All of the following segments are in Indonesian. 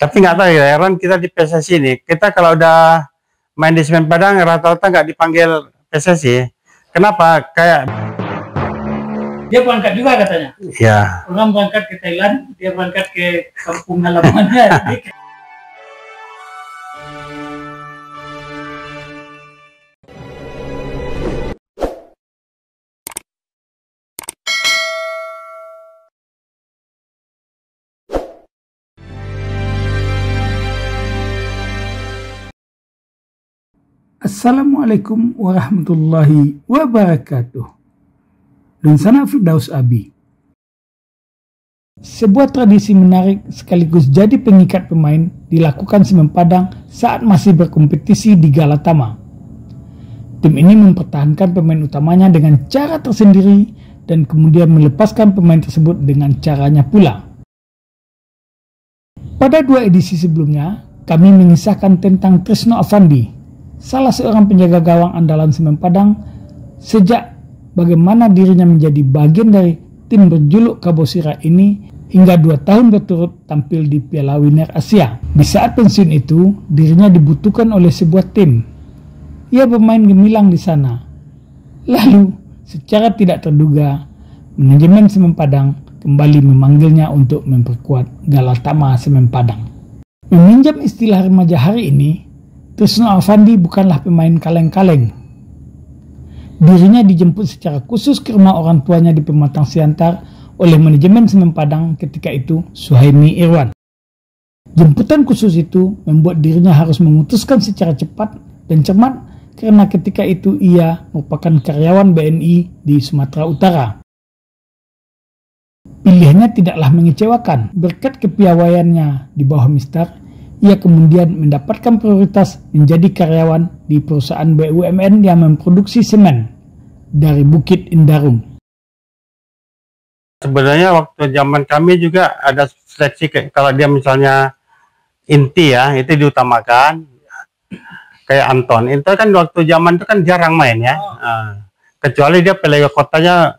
Tapi nggak tahu ya, heran kita di PSSI ini, kita kalau udah main di Semen Padang rata-rata nggak dipanggil PSSI. Kenapa? Kayak dia berangkat juga katanya. ya. Orang berangkat ke Thailand, dia berangkat ke kampung halamannya. Assalamualaikum warahmatullahi wabarakatuh. Dan sana Firdaus Abi. Sebuah tradisi menarik sekaligus jadi pengikat pemain dilakukan Semen Padang saat masih berkompetisi di Galatama. Tim ini mempertahankan pemain utamanya dengan cara tersendiri dan kemudian melepaskan pemain tersebut dengan caranya pula. Pada 2 edisi sebelumnya, kami mengisahkan tentang Tresno Avandi, salah seorang penjaga gawang andalan Semen Padang, sejak bagaimana dirinya menjadi bagian dari tim berjuluk Kabosira ini hingga 2 tahun berturut tampil di Piala Winner Asia. Di saat pensiun itu, dirinya dibutuhkan oleh sebuah tim. Ia bermain gemilang di sana. Lalu, secara tidak terduga, manajemen Semen Padang kembali memanggilnya untuk memperkuat Galatama Semen Padang. Meminjam istilah remaja hari ini, Tresno Avandi bukanlah pemain kaleng-kaleng. Dirinya dijemput secara khusus ke rumah orang tuanya di Pematang Siantar oleh manajemen Semen Padang ketika itu, Suhaimi Irwan. Jemputan khusus itu membuat dirinya harus memutuskan secara cepat dan cermat karena ketika itu ia merupakan karyawan BNI di Sumatera Utara. Pilihannya tidaklah mengecewakan. Berkat kepiawaiannya di bawah Mister, ia kemudian mendapatkan prioritas menjadi karyawan di perusahaan BUMN yang memproduksi semen dari Bukit Indarung. Sebenarnya waktu zaman kami juga ada seleksi, kalau dia misalnya inti ya, itu diutamakan. Kayak Anton, itu kan waktu zaman itu kan jarang main ya. Kecuali dia pelega kotanya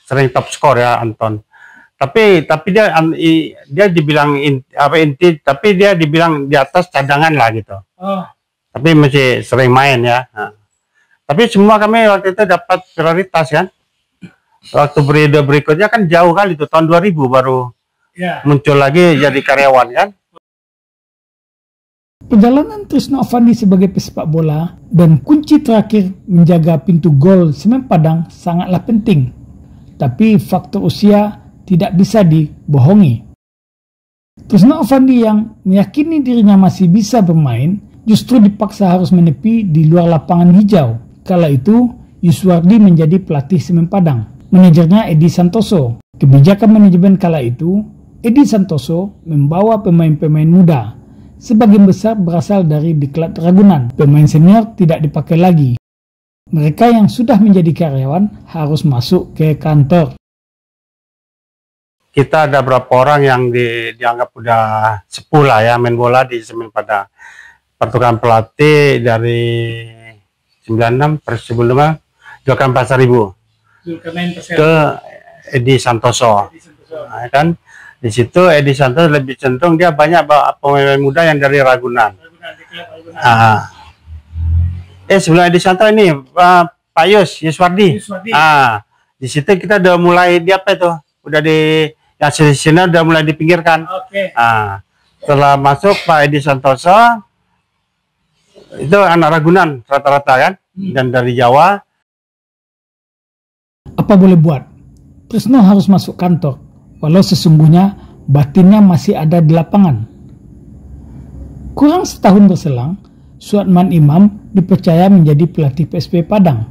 sering top skor ya Anton. Tapi dia dibilang inti, tapi dia dibilang di atas cadangan lah gitu. Tapi masih sering main ya. Tapi semua kami waktu itu dapat prioritas kan. Waktu periode berikutnya kan jauh kali itu, tahun 2000 baru muncul lagi jadi karyawan kan. Perjalanan Tresno Avandi sebagai pesepak bola dan kunci terakhir menjaga pintu gol Semen Padang sangatlah penting. Tapi faktor usia tidak bisa dibohongi. Tresno Avandi yang meyakini dirinya masih bisa bermain justru dipaksa harus menepi di luar lapangan hijau. Kala itu Yuswardi menjadi pelatih Semen Padang, manajernya Edi Santoso. Kebijakan manajemen kala itu, Edi Santoso membawa pemain-pemain muda, sebagian besar berasal dari Diklat Ragunan. Pemain senior tidak dipakai lagi. Mereka yang sudah menjadi karyawan harus masuk ke kantor. Kita ada berapa orang yang dianggap udah sepuh lah ya main bola di Semen Padang. Pertukaran pelatih dari 96 sebelumnya Jokan Pasaribu ke Edi Santoso. Nah, kan di situ Edi Santoso lebih cenderung dia banyak pemain muda yang dari Ragunan. Sebelum Edi Santoso ini Pak Yuswardi. Di situ kita udah mulai di apa itu? Udah di yang sini udah mulai dipinggirkan. Setelah masuk Pak Edi Santoso, itu anak Ragunan rata-rata kan, dan dari Jawa. Apa boleh buat, Tresno harus masuk kantor, walau sesungguhnya batinnya masih ada di lapangan. Kurang setahun berselang, Suatman Imam dipercaya menjadi pelatih PSP Padang.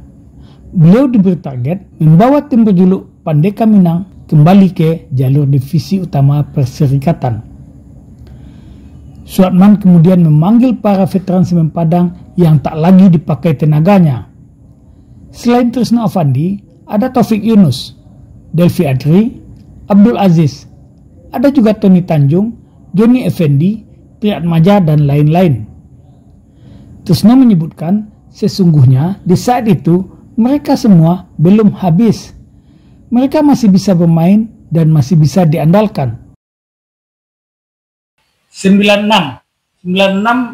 Beliau diberi target membawa tim berjuluk Pandeka Minang kembali ke jalur divisi utama perserikatan. Suatman kemudian memanggil para veteran Semen Padang yang tak lagi dipakai tenaganya. Selain Tresno Avandi, ada Taufik Yunus, Delvi Adri, Abdul Aziz, ada juga Tony Tanjung, Joni Effendi, Triatmaja, dan lain-lain. Tresno menyebutkan sesungguhnya di saat itu mereka semua belum habis. Mereka masih bisa bermain dan masih bisa diandalkan. 96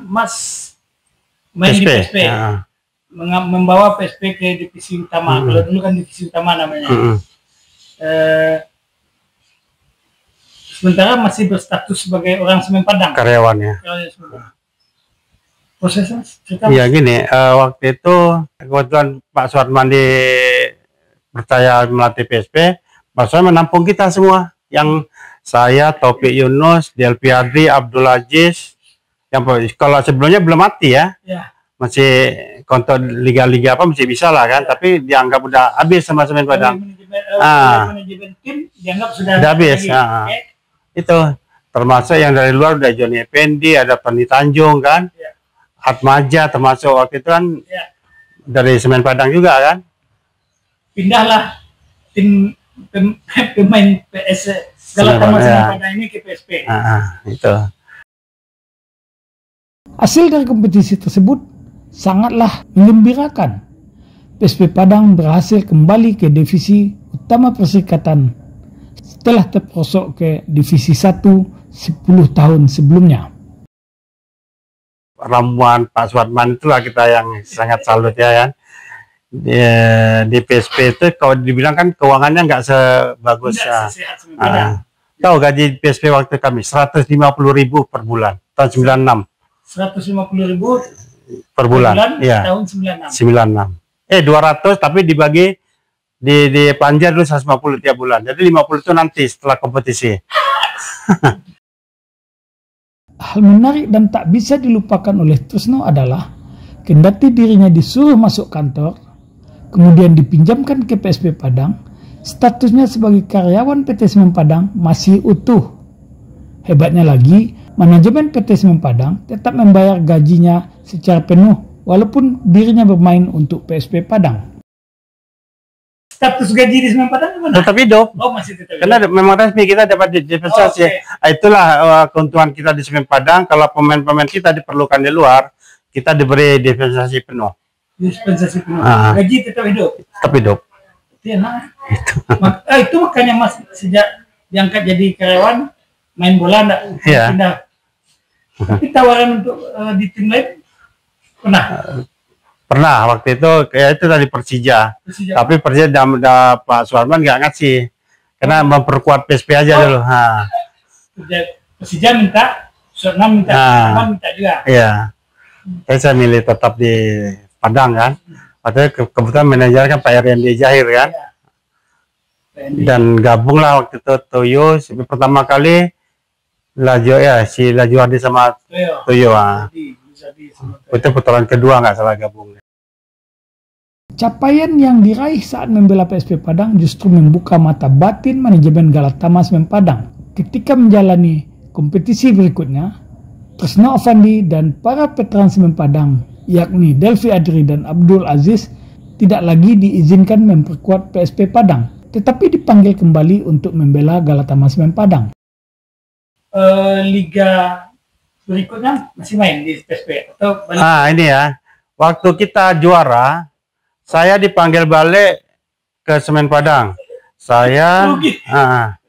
Mas main di PSP. Membawa PSP ke divisi utama. Kalau dulu kan divisi utama namanya. Sementara masih berstatus sebagai orang Semen Padang. Karyawan ya. Prosesnya? Iya gini, waktu itu kebetulan Pak Suarman percaya melatih PSP, Pak Suarman menampung kita semua. Yang saya, Taufik Yunus, Delvi Adri, Abdul Aziz. Yang kalau sebelumnya belum mati ya. Masih kontak liga-liga apa masih bisa lah kan, tapi dianggap udah habis sama Semen Padang. Manajemen tim dianggap sudah habis. Itu termasuk yang dari luar udah Johnny Effendi, ada Tony Tanjung kan, Atmaja termasuk waktu itu kan dari Semen Padang juga kan. Pindahlah tim pemain PS Galatama Semen Padang ini ke PSP. Itu. Hasil dari kompetisi tersebut sangatlah menggembirakan. PSP Padang berhasil kembali ke divisi utama Perserikatan setelah terperosok ke divisi 1 10 tahun sebelumnya. Ramuan Pak Suarman itulah kita yang sangat salut ya kan. Di PSP itu kalau dibilang kan keuangannya nggak sebagus tahu gaji PSP waktu kami 150.000 per bulan tahun 96. 150.000 per bulan ya. Tahun 96. 200 tapi dibagi di Panjar dulu 150 tiap bulan. Jadi 50 itu nanti setelah kompetisi. Hal menarik dan tak bisa dilupakan oleh Tresno adalah kendati dirinya disuruh masuk kantor, kemudian dipinjamkan ke PSP Padang, statusnya sebagai karyawan PT Semen Padang masih utuh. Hebatnya lagi, manajemen PT Semen Padang tetap membayar gajinya secara penuh walaupun dirinya bermain untuk PSP Padang. Status gaji di Semen Padang gimana? Tetap hidup. Oh, masih tetap hidup. Karena memang resmi kita dapat dispensasi. Itulah keuntungan kita di Semen Padang. Kalau pemain-pemain kita diperlukan di luar, kita diberi dispensasi penuh. Dispensasi penuh. Gaji tetap hidup. Tetap hidup. Itu enak. Itu makanya Mas sejak diangkat jadi karyawan main bola enggak pindah. Tapi tawaran untuk di tim lain pernah waktu itu kayak itu tadi Persija. Tapi Persija Pak Suarman nggak ngasih karena memperkuat PSP aja dulu. Persija minta, Suarman minta juga. Iya. Saya milih tetap di Padang kan. Waktu itu kebetulan manajer kan Pak Randi Jahir kan. Dan gabunglah waktu itu Toyo pertama kali si Lajuardi sama Toyo. Itu putaran kedua nggak salah gabung. Capaian yang diraih saat membela PSP Padang justru membuka mata batin manajemen Galatama Semen Padang. Ketika menjalani kompetisi berikutnya, Tresno Afandi dan para veteran Semen Padang, yakni Delvi Adri dan Abdul Aziz, tidak lagi diizinkan memperkuat PSP Padang, tetapi dipanggil kembali untuk membela Galatama Semen Padang. Liga berikutnya masih main di PSP atau balik? Ini ya, waktu kita juara, saya dipanggil balik ke Semen Padang. Saya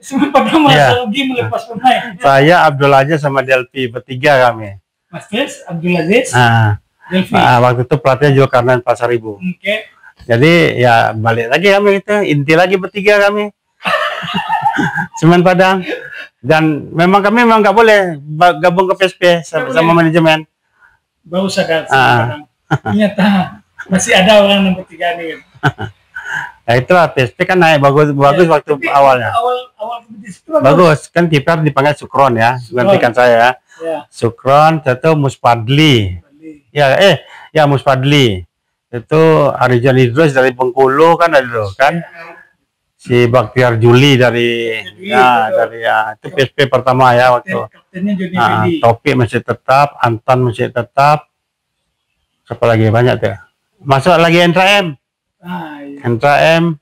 Semen Padang merasa rugi melepas pemain. Saya Abdul Aziz sama Delvi bertiga kami. Mas Des, Abdul Aziz, Delvi. Waktu itu pelatih Zulkarnain Pasaribu. Jadi ya balik lagi kami itu, inti lagi bertiga kami. Semen Padang. Dan memang kami nggak boleh gabung ke PSP sama manajemen. Baru sadar Semen Padang. Ternyata masih ada orang nomor 3 nih. Ya itulah PSP kan naik bagus waktu awalnya. Awal kompetisi itu bagus kan kiper dipanggil Sukron ya, gantikan saya. Sukron, itu Muspadli. Ya Muspadli. Itu Arijan Idrus dari Bengkulu kan ada dulu kan. Si Baktiar Juli dari itu PSP pertama ya waktu. Topik masih tetap, Anton masih tetap. Siapa lagi banyak tuh. Masuk lagi Entra M. Entra M.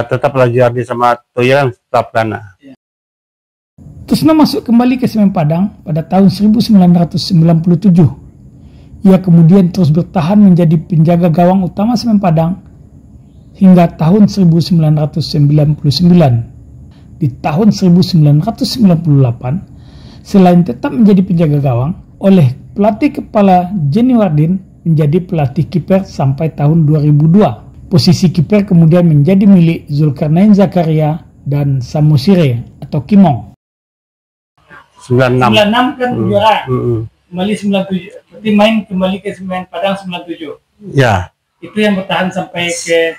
Tetap Lajuardi sama Toyo tetap dana. Tresno masuk kembali ke Semen Padang pada tahun 1997. Ia kemudian terus bertahan menjadi penjaga gawang utama Semen Padang hingga tahun 1999. Di tahun 1998, Selain tetap menjadi penjaga gawang, oleh pelatih kepala Jenny Wardin menjadi pelatih kiper sampai tahun 2002. Posisi kiper kemudian menjadi milik Zulkarnain Zakaria dan Samosir atau Kimong. 96 kan juara. Kembali 97. Berarti main kembali ke Semen Padang 97. Ya. Itu yang bertahan sampai ke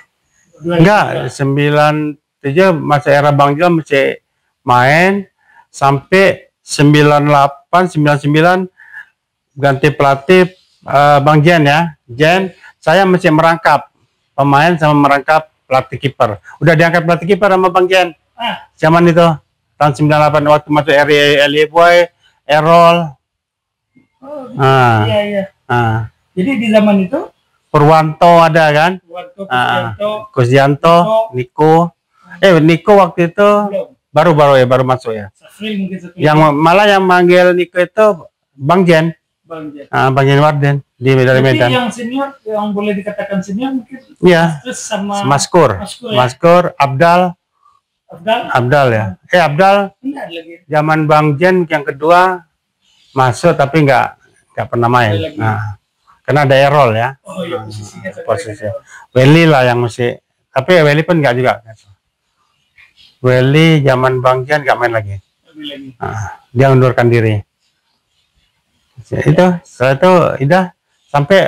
2002. Enggak, 97 masa era Bang Jel masih main sampai 98 99 ganti pelatih Bang Jen ya. Jen, saya masih merangkap pemain sama merangkap pelatih kiper. Udah diangkat pelatih kiper sama Bang Jen. Zaman itu tahun 98 waktu masuk Elie Boy, Errol. Iya. Jadi di zaman itu Purwanto ada kan? Kusdianto, Niko. Niko waktu itu baru masuk ya. Yang malah yang manggil Niko itu Bang Jen. Bang Jen Warden di Medan. Yang senior, yang boleh dikatakan senior mungkin. Iya. Sama Maskur, Abdal ya. Abdal. Zaman Bang Jen yang kedua masuk tapi nggak pernah main. Karena ada Errol ya. Oh iya, posisinya. Welly lah yang mesti. Tapi Welly pun nggak juga. Welly zaman Bang Jen nggak main lagi. Dia mundurkan diri. Itu setelah itu udah sampai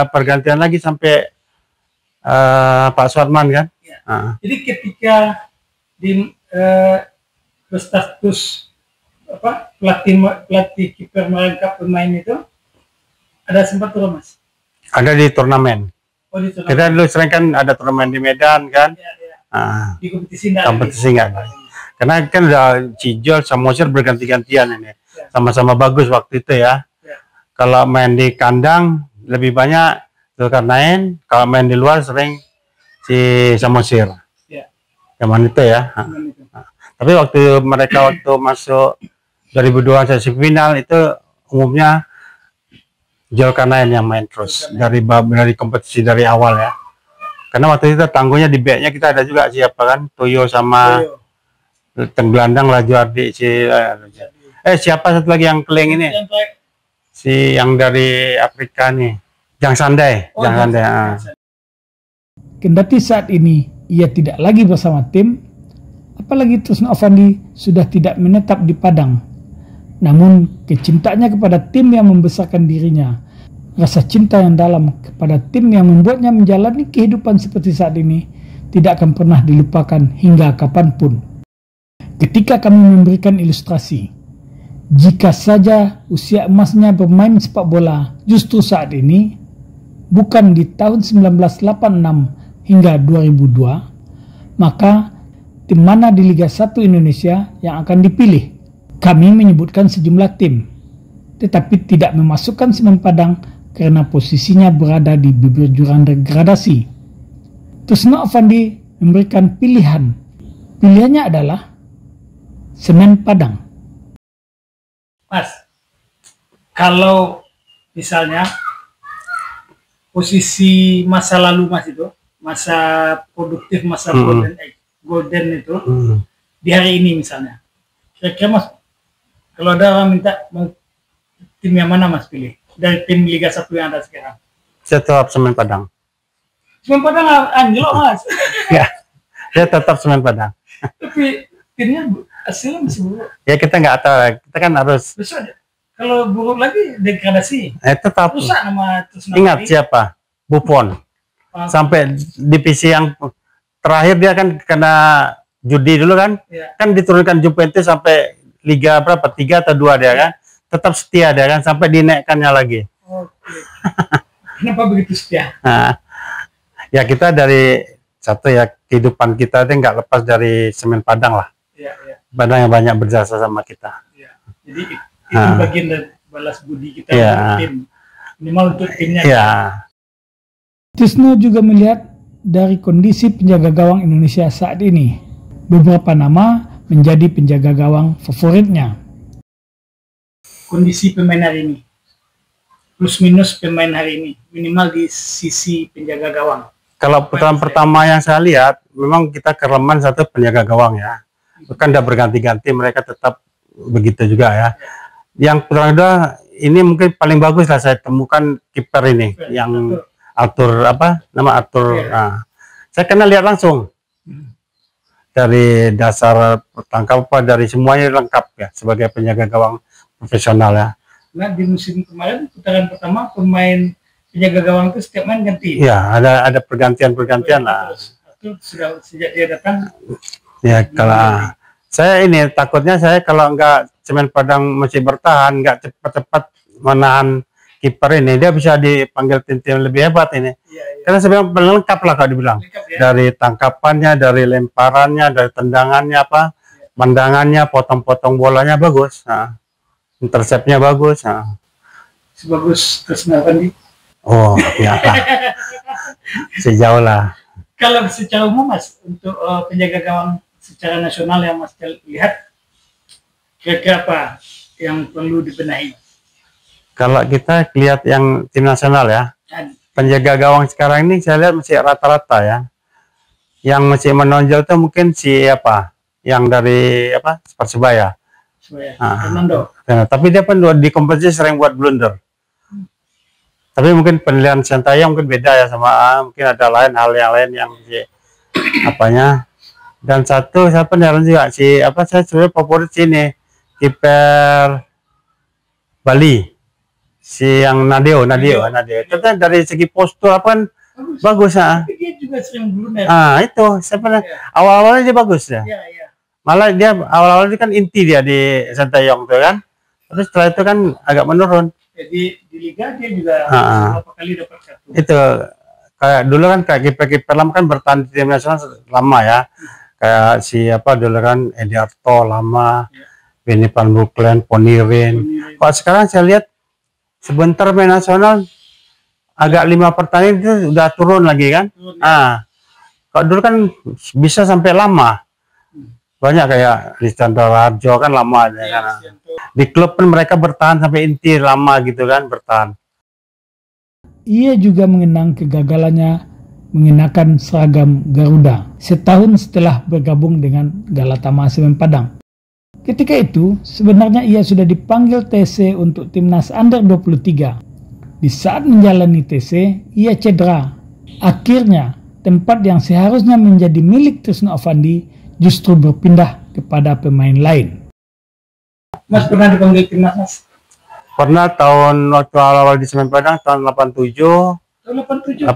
pergantian lagi sampai Pak Suatman kan. Jadi ketika di status pelatih kiper merangkap pemain itu ada sempat turun Mas? Ada di turnamen. Kita dulu sering kan ada turnamen di Medan kan. Di kompetisi nggak ada. Karena kan udah Cijol sama Mosir berganti-gantian ini. Sama-sama bagus waktu itu ya. Kalau main di kandang lebih banyak Zulkarnain, kalau main di luar sering si Samosir. Zaman itu ya. Tapi waktu mereka masuk 2002 sesi final itu umumnya Zulkarnain yang main terus dari kompetisi dari awal ya. Karena waktu itu tangguhnya di backnya kita ada juga siapa kan Toyo sama Tenggelandang Lajuardi siapa satu lagi yang keling ini si yang dari Afrika nih Jang Sandai. Kendati saat ini ia tidak lagi bersama tim, apalagi Tresno Avandi sudah tidak menetap di Padang. Namun kecintaannya kepada tim yang membesarkan dirinya, rasa cinta yang dalam kepada tim yang membuatnya menjalani kehidupan seperti saat ini tidak akan pernah dilupakan hingga kapanpun. Ketika kami memberikan ilustrasi, jika saja usia emasnya bermain sepak bola justru saat ini, bukan di tahun 1986 hingga 2002, maka tim mana di Liga 1 Indonesia yang akan dipilih? Kami menyebutkan sejumlah tim, tetapi tidak memasukkan Semen Padang karena posisinya berada di bibir jurang degradasi. Tresno Avandi memberikan pilihan. Pilihannya adalah Semen Padang. Mas, kalau misalnya posisi masa lalu Mas itu, masa produktif, masa golden itu, di hari ini misalnya, kira-kira Mas, kalau ada orang minta mau tim yang mana Mas pilih? Dari tim Liga 1 yang ada sekarang. Tetap Semen Padang. Semen Padang anjlok Mas. Ya, dia tetap Semen Padang. Tapi timnya hasilnya masih buruk. Ya kita nggak tahu, kita kan harus. Kalau buruk lagi degradasi. Tetap. Rusak nama Tresno. Ingat siapa? Buffon. Sampai divisi yang terakhir dia kan kena judi dulu kan. Kan diturunkan Juventus sampai Liga berapa? 3 atau 2 dia kan. Tetap setia dia kan sampai dinaikkannya lagi. Kenapa begitu setia? Ya kita dari satu ya kehidupan kita itu nggak lepas dari Semen Padang lah. Padang yang banyak berjasa sama kita. Jadi itu bagian dari balas budi kita untuk tim. Minimal untuk timnya. Tresno juga melihat dari kondisi penjaga gawang Indonesia saat ini. Beberapa nama menjadi penjaga gawang favoritnya. Kondisi pemain hari ini, plus minus pemain hari ini, minimal di sisi penjaga gawang. Kalau putaran pertama yang saya lihat, memang kita keleman satu penjaga gawang ya. Kan udah berganti-ganti, mereka tetap begitu juga ya. Yang kedua ini mungkin paling bagus lah saya temukan kiper ini yang Arthur apa nama Arthur. Nah, saya kenal lihat langsung dari dasar tangkap apa dari semuanya lengkap ya sebagai penjaga gawang profesional ya. Nah di musim kemarin putaran pertama pemain penjaga gawang itu setiap main ganti. Iya ada pergantian lah. Itu sudah sejak dia datang. Ya kalau saya ini takutnya saya kalau enggak Semen Padang masih bertahan enggak cepat-cepat menahan kiper ini dia bisa dipanggil tim-tim lebih hebat ini. Karena sebenarnya lengkap lah kalau dibilang. Dari tangkapannya, dari lemparannya, dari tendangannya apa, pandangannya, potong-potong bolanya bagus. Nah, interceptnya bagus. Nah. Sebagus Tresno Afandi. Oh, ya. Sejauh lah. Kalau secara umum Mas untuk penjaga gawang secara nasional yang Mas lihat kira-kira apa yang perlu dibenahi? Kalau kita lihat yang tim nasional ya, penjaga gawang sekarang ini saya lihat masih rata-rata ya. Yang masih menonjol itu mungkin si apa, yang dari apa Persebaya. Fernando. Tapi dia pun di kompetisi sering buat blunder. Tapi mungkin penilaian Sintayong mungkin beda ya sama mungkin ada hal yang lain yang si apanya. Dan satu saya penilaian juga si apa saya sebenarnya favorit sini kiper Bali. Si yang Nadeo. Itu kan dari segi postur apa kan bagus ya. Dia juga sering blunder. Itu sebenarnya awal-awalnya dia bagus ya. Malah dia awal-awal itu kan inti dia di Sintayong tuh kan. Terus setelah itu kan agak menurun. Jadi di liga dia juga beberapa kali dapat kartu. Itu kayak dulu kan kayak kiper-kiper lama kan bertahan di tim nasional lama ya. Kayak siapa dulu kan Ediarto lama, Benny Van Boekel, Ponirin. Kok sekarang saya lihat sebentar main nasional agak 5 pertandingan itu udah turun lagi kan. Kalau dulu kan bisa sampai lama. Banyak kayak Lisandro Harjo kan lama ya, kan. Di klub pun mereka bertahan sampai inti lama gitu kan bertahan. Ia juga mengenang kegagalannya mengenakan seragam Garuda setahun setelah bergabung dengan Galatama Semen Padang. Ketika itu, sebenarnya ia sudah dipanggil TC untuk timnas Under 23. Di saat menjalani TC, ia cedera. Akhirnya, tempat yang seharusnya menjadi milik Tresno Afandi justru berpindah kepada pemain lain. Mas pernah dipanggil timnas, Mas? Pernah tahun waktu awal-awal di Semen Padang tahun 87. 87.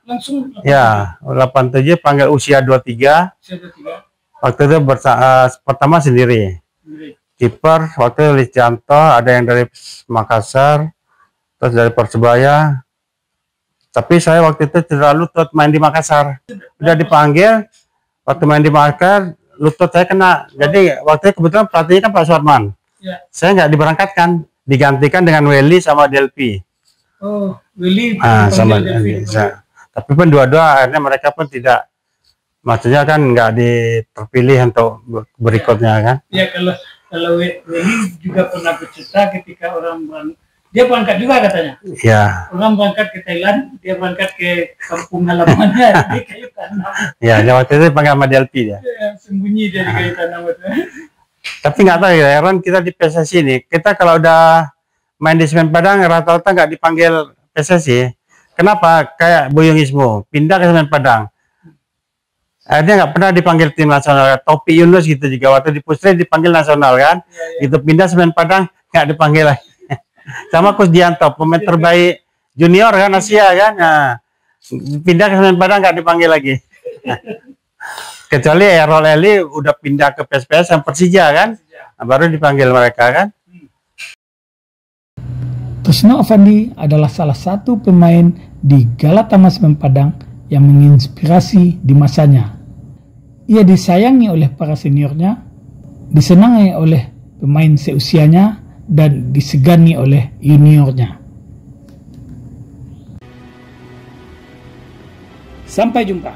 Langsung. Ya, 87 panggil usia 23. Waktu itu pertama sendiri. Kiper waktu itu Lisjanto, ada yang dari Makassar, terus dari Persebaya. Tapi saya waktu itu cedera lutut main di Makassar. Udah dipanggil, waktu main di Makassar, lutut saya kena. Jadi waktu itu kebetulan pelatihnya kan Pak Suarman. Saya nggak diberangkatkan, digantikan dengan Welly sama Delpi. Oh, Willy sama tapi pun dua-dua akhirnya mereka pun tidak, maksudnya kan nggak terpilih untuk berikutnya kan. Ya kalau Willy juga pernah bercerita ketika dia berangkat juga katanya. Ya. Orang berangkat ke Thailand, dia berangkat ke kampung halamannya di kayu tanam. Ya, waktu itu panggil sama Delpi dia. Ya, sembunyi dia di kayu tanam itu. Tapi nggak tahu ya, heran kita di PSSI ini, kita kalau udah main di Semen Padang rata-rata nggak dipanggil PSSI. Kenapa? Kayak Boyong Ismo pindah ke Semen Padang. Dia nggak pernah dipanggil tim nasional. Topi Yunus gitu juga waktu di Pusri dipanggil nasional kan. Itu pindah Semen Padang nggak dipanggil lagi. Sama Kusdianto pemain terbaik junior kan Asia kan. Nah, pindah ke Semen Padang nggak dipanggil lagi. Kecuali Errol Eli udah pindah ke PSPS yang Persija kan. Nah, baru dipanggil mereka kan. Tresno Afandi adalah salah satu pemain di Galatama Semen Padang yang menginspirasi di masanya. Ia disayangi oleh para seniornya, disenangi oleh pemain seusianya, dan disegani oleh juniornya. Sampai jumpa.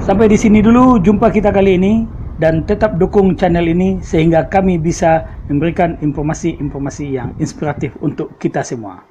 Sampai di sini dulu jumpa kita kali ini. Dan tetap dukung channel ini sehingga kami bisa memberikan informasi-informasi yang inspiratif untuk kita semua.